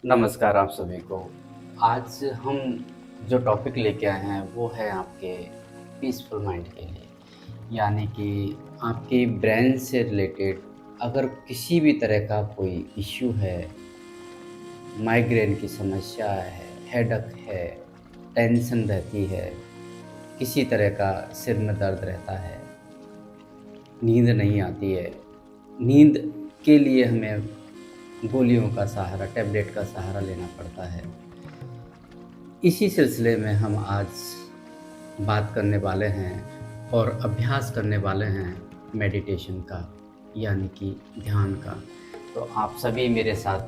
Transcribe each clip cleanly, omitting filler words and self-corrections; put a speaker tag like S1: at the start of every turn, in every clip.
S1: नमस्कार आप सभी को। आज हम जो टॉपिक लेके आए हैं वो है आपके पीसफुल माइंड के लिए। यानी कि आपके ब्रेन से रिलेटेड अगर किसी भी तरह का कोई इश्यू है, माइग्रेन की समस्या है, हेडेक है, टेंशन रहती है, किसी तरह का सिर में दर्द रहता है, नींद नहीं आती है, नींद के लिए हमें गोलियों का सहारा, टैबलेट का सहारा लेना पड़ता है। इसी सिलसिले में हम आज बात करने वाले हैं और अभ्यास करने वाले हैं मेडिटेशन का, यानी कि ध्यान का। तो आप सभी मेरे साथ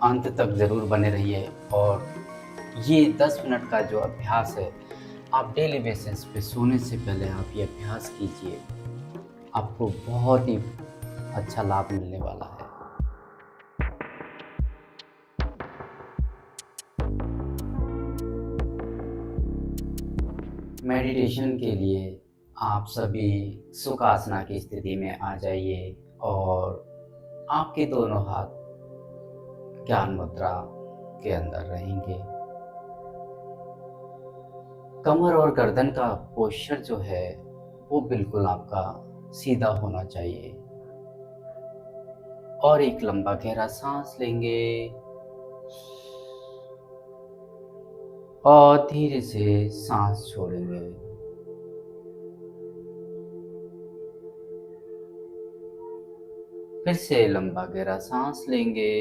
S1: अंत तक ज़रूर बने रहिए और ये 10 मिनट का जो अभ्यास है, आप डेली बेसिस पे सोने से पहले आप ये अभ्यास कीजिए। आपको बहुत ही अच्छा लाभ मिलने वाला है। मेडिटेशन के लिए आप सभी सुखासना की स्थिति में आ जाइए और आपके दोनों हाथ ज्ञान मुद्रा के अंदर रहेंगे। कमर और गर्दन का पोस्चर जो है वो बिल्कुल आपका सीधा होना चाहिए और एक लंबा गहरा सांस लेंगे और धीरे से सांस छोड़ेंगे। फिर से लंबा गहरा सांस लेंगे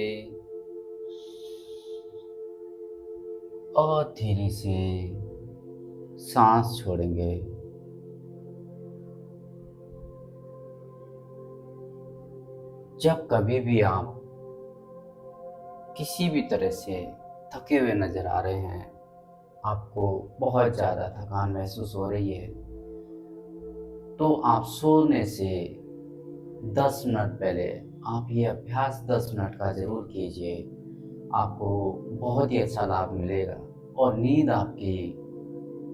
S1: और धीरे से सांस छोड़ेंगे। जब कभी भी आप किसी भी तरह से थके हुए नज़र आ रहे हैं, आपको बहुत ज़्यादा थकान महसूस हो रही है, तो आप सोने से 10 मिनट पहले आप ये अभ्यास 10 मिनट का ज़रूर कीजिए। आपको बहुत ही अच्छा लाभ मिलेगा और नींद आपकी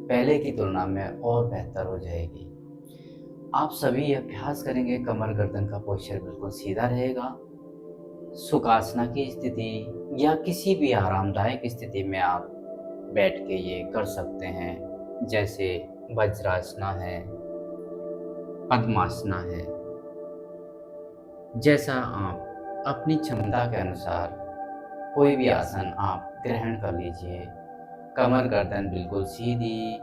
S1: पहले की तुलना में और बेहतर हो जाएगी। आप सभी ये अभ्यास करेंगे, कमर गर्दन का पोस्चर बिल्कुल सीधा रहेगा। सुखासना की स्थिति या किसी भी आरामदायक स्थिति में आप बैठ के ये कर सकते हैं, जैसे वज्रासना है, पद्मासना है। जैसा आप अपनी क्षमता के अनुसार कोई भी आसन आप ग्रहण कर लीजिए। कमर गर्दन बिल्कुल सीधी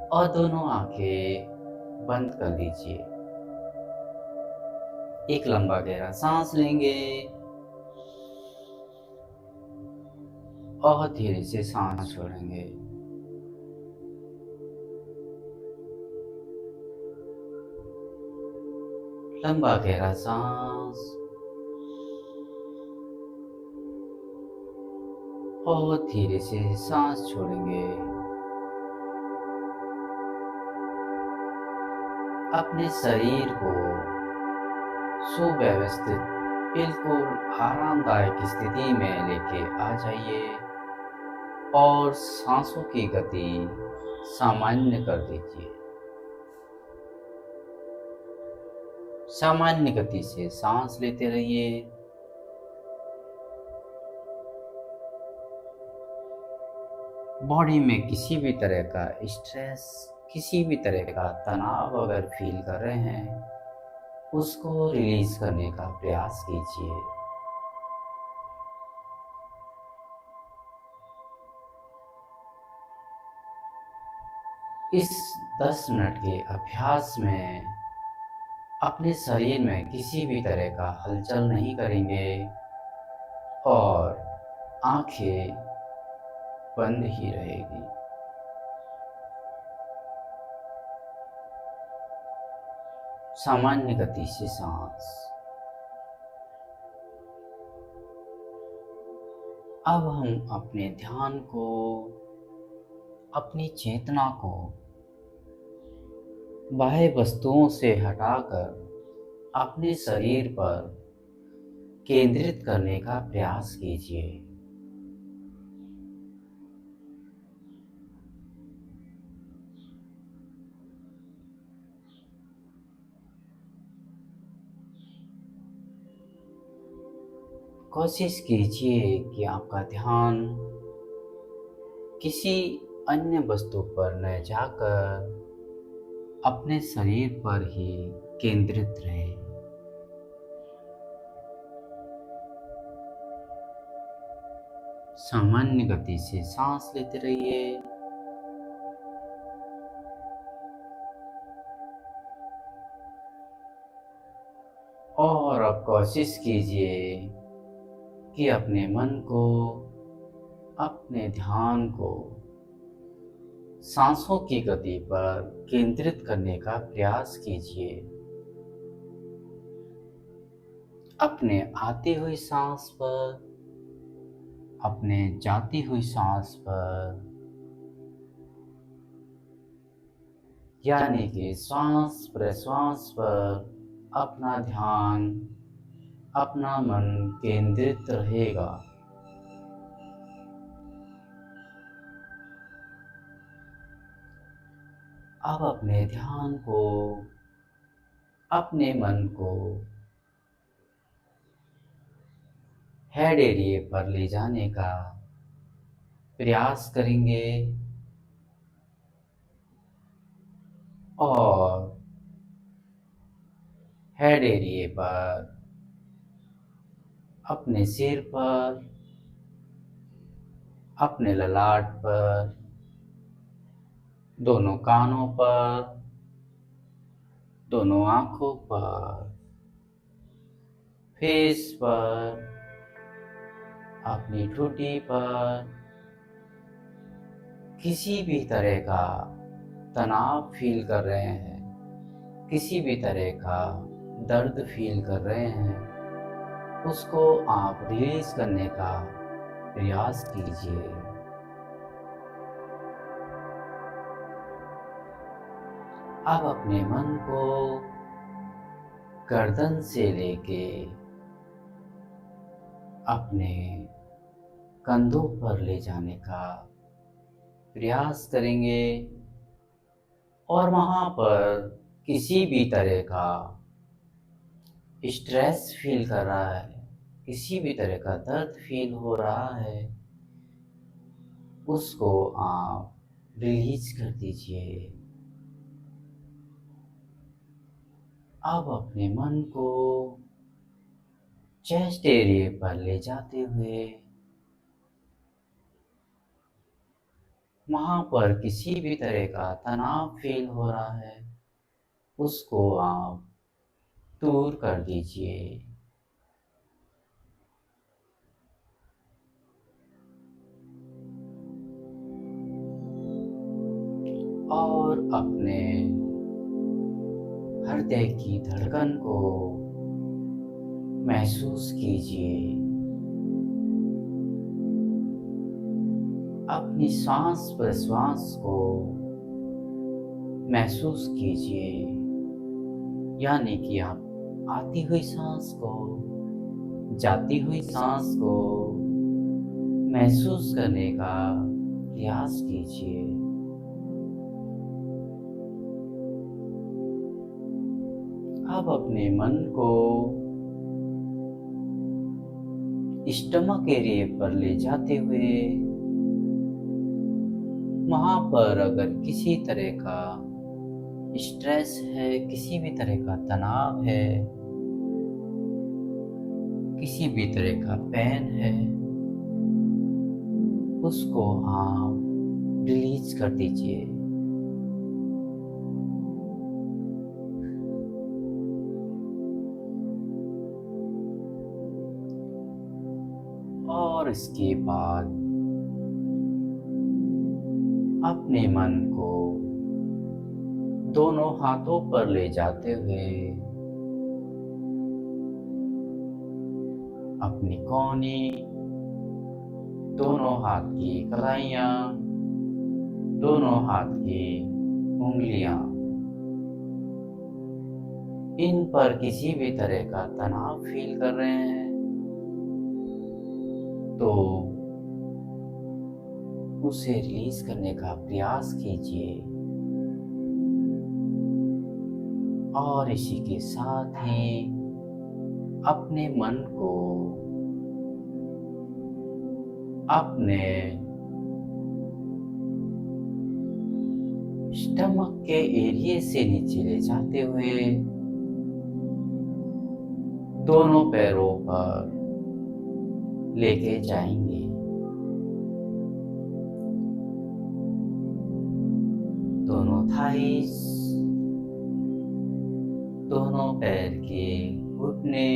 S1: और दोनों आंखें बंद कर लीजिए। एक लंबा गहरा सांस लेंगे और धीरे से सांस छोड़ेंगे। लंबा गहरा सांस और धीरे से सांस छोड़ेंगे। अपने शरीर को सुव्यवस्थित, बिल्कुल आरामदायक स्थिति में लेके आ जाइए और सांसों की गति सामान्य कर दीजिए। सामान्य गति से सांस लेते रहिए। बॉडी में किसी भी तरह का स्ट्रेस, किसी भी तरह का तनाव अगर फील कर रहे हैं, उसको रिलीज करने का प्रयास कीजिए। इस 10 मिनट के अभ्यास में अपने शरीर में किसी भी तरह का हलचल नहीं करेंगे और आंखें बंद ही रहेगी। सामान्य गति से सांस। अब हम अपने ध्यान को, अपनी चेतना को बाह्य वस्तुओं से हटाकर अपने शरीर पर केंद्रित करने का प्रयास कीजिए। कोशिश कीजिए कि आपका ध्यान किसी अन्य वस्तु पर न जाकर अपने शरीर पर ही केंद्रित रहे। सामान्य गति से सांस लेते रहिए और अब कोशिश कीजिए कि अपने मन को, अपने ध्यान को सांसों की गति पर केंद्रित करने का प्रयास कीजिए। अपने आती हुई सांस पर, अपने जाती हुई सांस पर, यानी कि श्वास प्रश्वास पर अपना ध्यान, अपना मन केंद्रित रहेगा। अब अपने ध्यान को, अपने मन को हेड एरिया पर ले जाने का प्रयास करेंगे और हेड एरिया पर, अपने सिर पर, अपने ललाट पर, दोनों कानों पर, दोनों आँखों पर, फेस पर, अपनी ठुड्डी पर किसी भी तरह का तनाव फील कर रहे हैं, किसी भी तरह का दर्द फील कर रहे हैं, उसको आप रिलीज करने का प्रयास कीजिए। अब अपने मन को गर्दन से लेके अपने कंधों पर ले जाने का प्रयास करेंगे और वहाँ पर किसी भी तरह का स्ट्रेस फील कर रहा है, किसी भी तरह का दर्द फील हो रहा है, उसको आप रिलीज कर दीजिए। अब अपने मन को चेस्ट एरिया पर ले जाते हुए वहाँ पर किसी भी तरह का तनाव फील हो रहा है, उसको आप दूर कर दीजिए। और अपने हृदय की धड़कन को महसूस कीजिए। अपनी सांस प्रश्वास को महसूस कीजिए, यानी कि आप आती हुई सांस को, जाती हुई सांस को महसूस करने का प्रयास कीजिए। अब अपने मन को स्टमक एरिया पर ले जाते हुए वहाँ पर अगर किसी तरह का स्ट्रेस है, किसी भी तरह का तनाव है, किसी भी तरह का पेन है, उसको आप रिलीज कर दीजिए। और इसके बाद अपने मन को दोनों हाथों पर ले जाते हुए अपनी कोहनी, दोनों हाथ की कलाइयाँ, दोनों हाथ की उंगलियां, इन पर किसी भी तरह का तनाव फील कर रहे हैं तो उसे रिलीज करने का प्रयास कीजिए। और इसी के साथ ही अपने मन को अपने स्टमक के एरिया से नीचे ले जाते हुए दोनों पैरों पर लेके जाएंगे। दोनों थाइस, दोनों पैर के घुटने,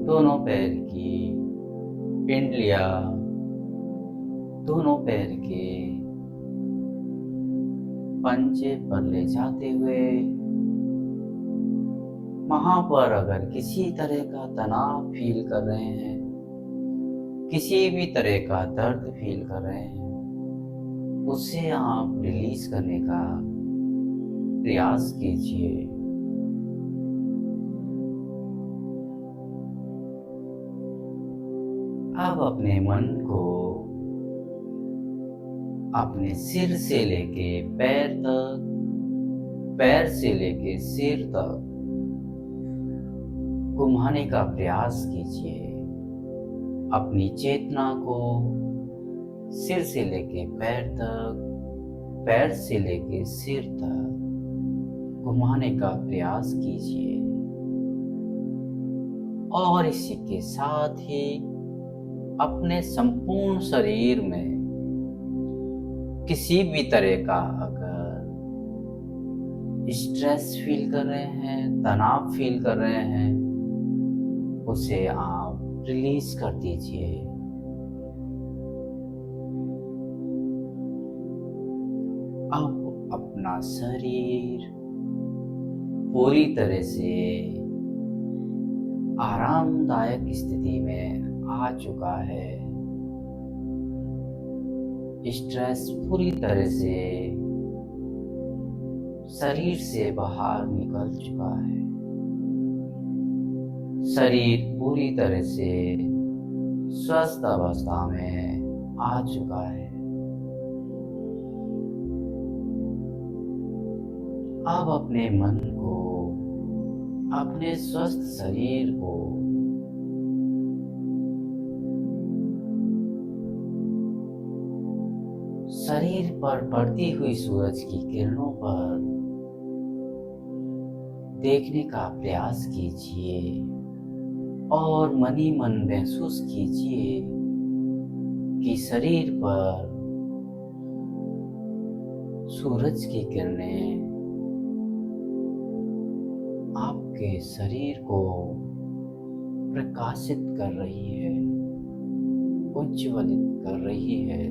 S1: दोनों पैर की पिंडलियां, दोनों पैर के पंजे पर ले जाते हुए वहां पर अगर किसी तरह का तनाव फील कर रहे हैं, किसी भी तरह का दर्द फील कर रहे हैं, उसे आप रिलीज करने का प्रयास कीजिए। अब अपने मन को अपने सिर से लेके पैर तक, पैर से लेके सिर तक घुमाने का प्रयास कीजिए। अपनी चेतना को सिर से लेके पैर तक, पैर से लेके सिर तक घुमाने का प्रयास कीजिए। और इसी के साथ ही अपने संपूर्ण शरीर में किसी भी तरह का अगर स्ट्रेस फील कर रहे हैं, तनाव फील कर रहे हैं, उसे आप रिलीज कर दीजिए। अब अपना शरीर पूरी तरह से आरामदायक स्थिति में आ चुका है। स्ट्रेस पूरी तरह से शरीर से बाहर निकल चुका है। शरीर पूरी तरह से स्वस्थ अवस्था में आ चुका है। अब अपने मन को, अपने स्वस्थ शरीर को शरीर पर पड़ती हुई सूरज की किरणों पर देखने का प्रयास कीजिए और मन ही मन महसूस कीजिए कि शरीर पर सूरज की किरणें आपके शरीर को प्रकाशित कर रही है, उज्ज्वलित कर रही है।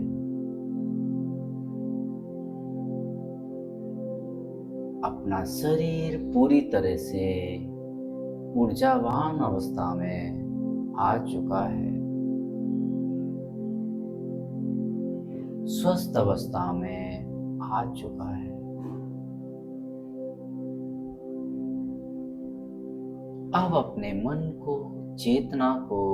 S1: अपना शरीर पूरी तरह से ऊर्जावान अवस्था में आ चुका है, स्वस्थ अवस्था में आ चुका है। अब अपने मन को, चेतना को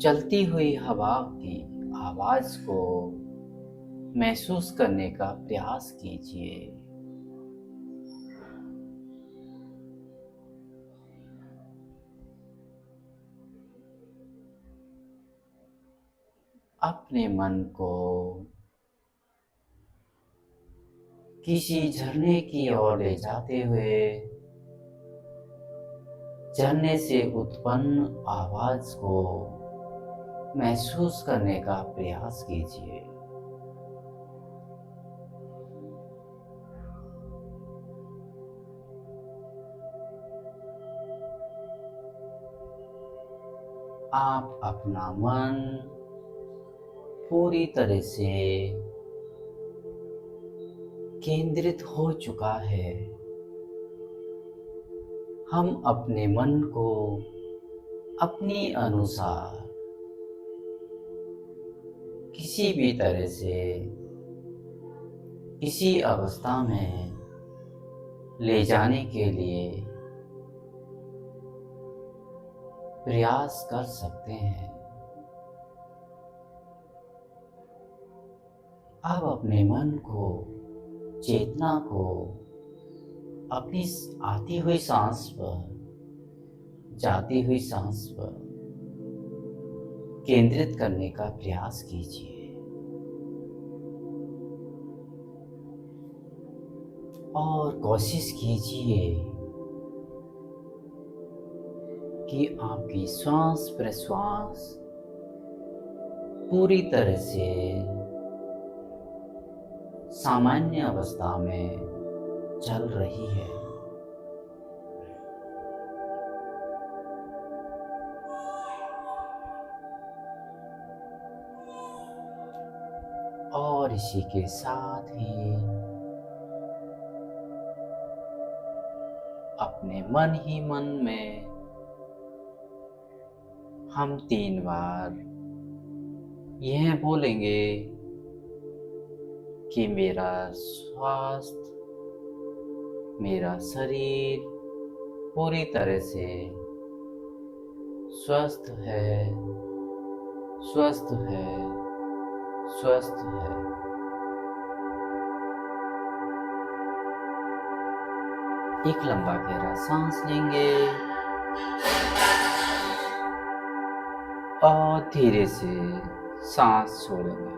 S1: चलती हुई हवा की आवाज को महसूस करने का प्रयास कीजिए। अपने मन को किसी झरने की ओर ले जाते हुए झरने से उत्पन्न आवाज को महसूस करने का प्रयास कीजिए। आप अपना मन पूरी तरह से केंद्रित हो चुका है। हम अपने मन को अपनी अनुसार किसी भी तरह से किसी अवस्था में ले जाने के लिए प्रयास कर सकते हैं। अब अपने मन को, चेतना को अपनी आती हुई सांस पर जाती हुई सांस पर केंद्रित करने का प्रयास कीजिए और कोशिश कीजिए कि आपकी श्वास प्रश्वास पूरी तरह से सामान्य अवस्था में चल रही है। और इसी के साथ ही अपने मन ही मन में हम 3 बार यह बोलेंगे कि मेरा स्वास्थ्य, मेरा शरीर पूरी तरह से स्वस्थ है, स्वस्थ है, स्वस्थ है। एक लंबा गहरा सांस लेंगे और धीरे से सांस छोड़ेंगे।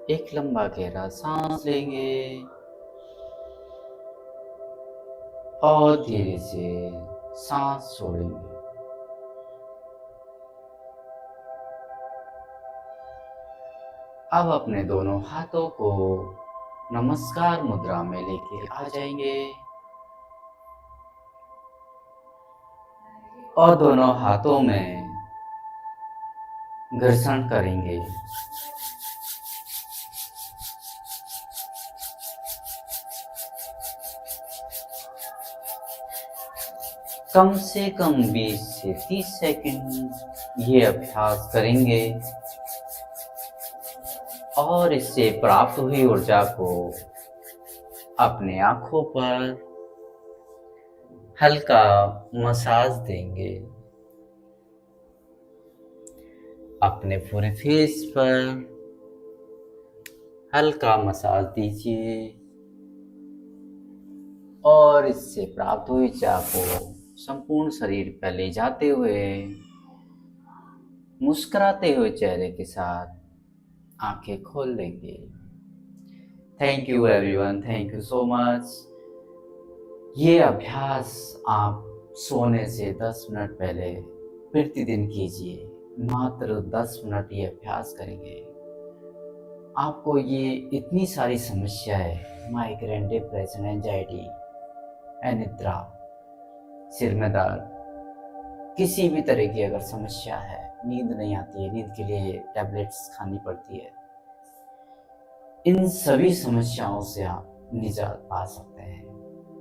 S1: एक लंबा गहरा सांस लेंगे और धीरे से सांस छोड़ेंगे। अब अपने दोनों हाथों को नमस्कार मुद्रा में लेके आ जाएंगे और दोनों हाथों में घर्षण करेंगे। कम से कम 20 से 30 सेकंड ये अभ्यास करेंगे और इससे प्राप्त हुई ऊर्जा को अपने आंखों पर हल्का मसाज देंगे। अपने पूरे फेस पर हल्का मसाज दीजिए और इससे प्राप्त हुई ऊर्जा को संपूर्ण शरीर पर ले जाते हुए मुस्कुराते हुए चेहरे के साथ आंखें खोल देंगे। Thank you everyone, thank you so much. ये अभ्यास आप सोने से 10 मिनट पहले प्रतिदिन कीजिए। मात्र 10 मिनट ये अभ्यास करेंगे, आपको ये इतनी सारी समस्याएं, माइग्रेन, डिप्रेशन, एंजाइटी, अनिद्रा, सिर में दर्द, किसी भी तरह की अगर समस्या है, नींद नहीं आती है, नींद के लिए टैबलेट्स खानी पड़ती है, इन सभी समस्याओं से आप निजात पा सकते हैं।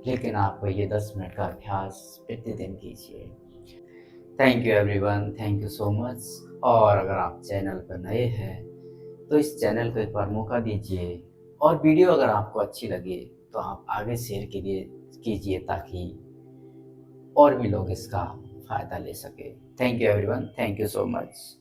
S1: लेकिन आपको ये 10 मिनट का अभ्यास प्रतिदिन कीजिए। Thank you everyone, thank you so much. और अगर आप चैनल पर नए हैं तो इस चैनल को एक बार मौका दीजिए और वीडियो अगर आपको अच्छी लगे तो आप आगे शेयर कीजिए ताकि और भी लोग इसका फ़ायदा ले सके। Thank you everyone, thank you so much.